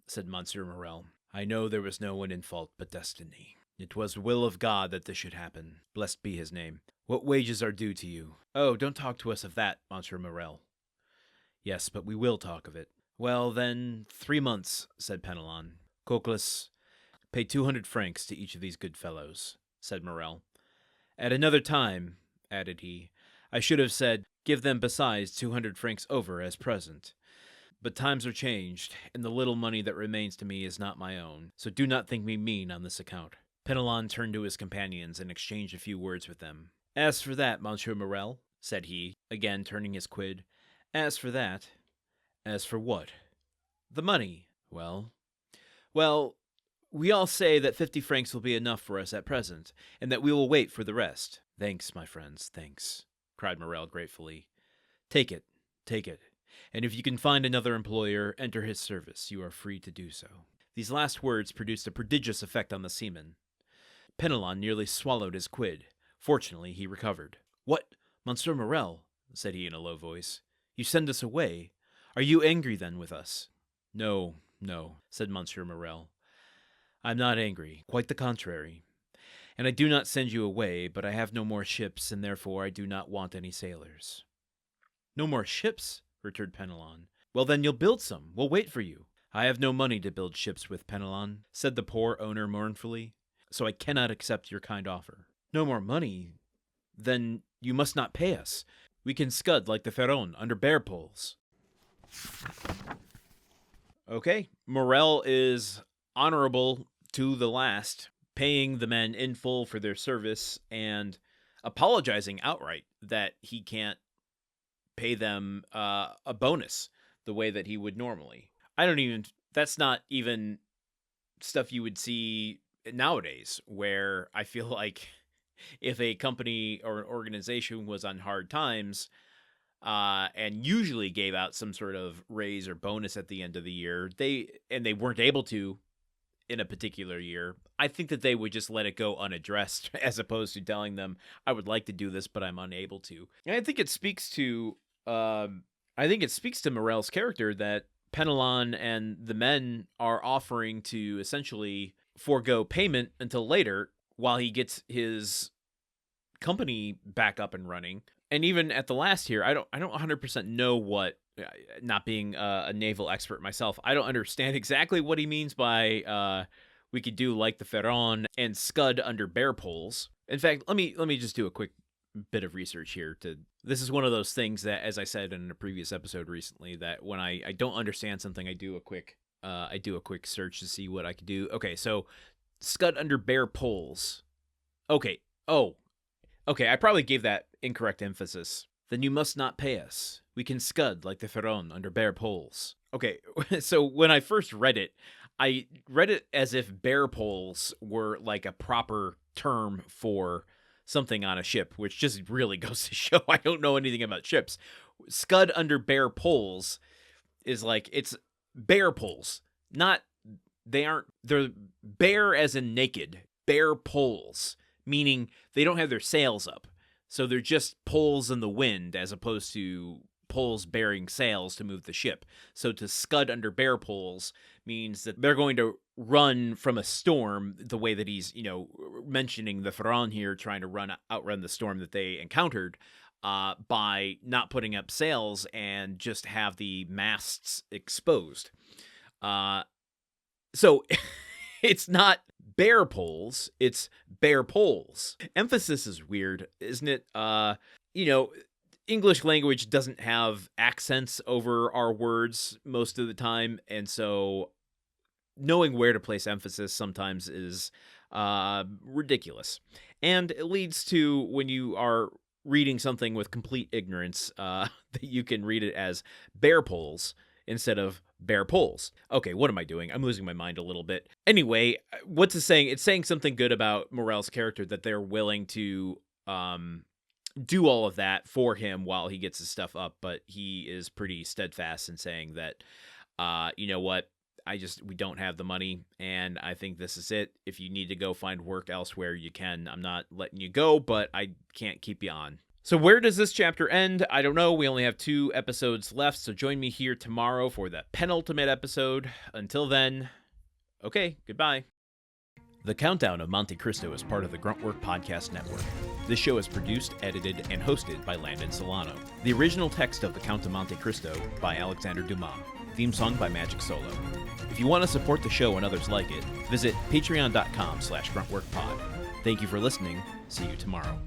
said Monsieur Morrel. "I know there was no one in fault but destiny. It was the will of God that this should happen. Blessed be his name. What wages are due to you?" "Oh, don't talk to us of that, Monsieur Morrel." "Yes, but we will talk of it." "Well, then, 3 months," said Penelon. "Cocles, pay 200 francs to each of these good fellows," said Morrel. "At another time," added he, "I should have said, give them besides 200 francs over as present. But times are changed, and the little money that remains to me is not my own, so do not think me mean on this account." Penelon turned to his companions and exchanged a few words with them. "As for that, Monsieur Morrel," said he, again turning his quid, "as for that—" "As for what?" "The money." "Well?" "Well, we all say that 50 francs will be enough for us at present, and that we will wait for the rest." "Thanks, my friends, thanks," cried Morrel gratefully. Take it, and if you can find another employer, enter his service. You are free to do so." These last words produced a prodigious effect on the seaman. Penelon nearly swallowed his quid. Fortunately, he recovered. "What, Monsieur Morrel," said he in a low voice, "you send us away? Are you angry, then, with us?" No, said Monsieur Morrel. "I'm not angry, quite the contrary. And I do not send you away, but I have no more ships, and therefore I do not want any sailors." "No more ships?" returned Penelon. "Well, then you'll build some. We'll wait for you." "I have no money to build ships with, Penelon," said the poor owner mournfully, "so I cannot accept your kind offer." "No more money? Then you must not pay us. We can scud like the Pharaon under bear poles." Okay, Morrel is honorable to the last, paying the men in full for their service and apologizing outright that he can't pay them a bonus the way that he would normally. That's not even stuff you would see nowadays, where I feel like if a company or an organization was on hard times and usually gave out some sort of raise or bonus at the end of the year, they weren't able to in a particular year, I think that they would just let it go unaddressed as opposed to telling them, "I would like to do this, but I'm unable to." And I think it speaks to Morel's character that Penelon and the men are offering to essentially forego payment until later while he gets his company back up and running. And even at the last here, I don't 100% know what, not being a naval expert myself, I don't understand exactly what he means by we could do like the Pharaon and scud under bear poles. In fact, let me just do a quick bit of research here. This is one of those things that, as I said in a previous episode recently, that when I don't understand something, I do a quick search to see what I could do. Okay, so scud under bear poles. Okay. Oh, okay, I probably gave that incorrect emphasis. "Then you must not pay us. We can scud like the Pharaon under bare poles." Okay, so when I first read it, I read it as if bare poles were like a proper term for something on a ship, which just really goes to show I don't know anything about ships. Scud under bare poles is like, it's bare poles. They're bare as in naked, bare poles, meaning they don't have their sails up. So they're just poles in the wind as opposed to poles bearing sails to move the ship. So to scud under bare poles means that they're going to run from a storm the way that he's, mentioning the Pharaon here, trying to outrun the storm that they encountered by not putting up sails and just have the masts exposed. So it's not bare poles, it's bare poles. Emphasis is weird, isn't it? English language doesn't have accents over our words most of the time, and so knowing where to place emphasis sometimes is ridiculous. And it leads to, when you are reading something with complete ignorance, that you can read it as bare poles instead of bare poles. Okay, what am I doing? I'm losing my mind a little bit. Anyway, what's it saying? It's saying something good about Morel's character, that they're willing to do all of that for him while he gets his stuff up, but he is pretty steadfast in saying that, you know what, we don't have the money, and I think this is it. If you need to go find work elsewhere, you can. I'm not letting you go, but I can't keep you on. So where does this chapter end? I don't know. We only have 2 episodes left, so join me here tomorrow for the penultimate episode. Until then, okay, goodbye. The Countdown of Monte Cristo is part of the Gruntwork Podcast Network. This show is produced, edited, and hosted by Landon Solano. The original text of The Count of Monte Cristo by Alexander Dumas. Theme song by Magic Solo. If you want to support the show and others like it, visit patreon.com/gruntworkpod. Thank you for listening. See you tomorrow.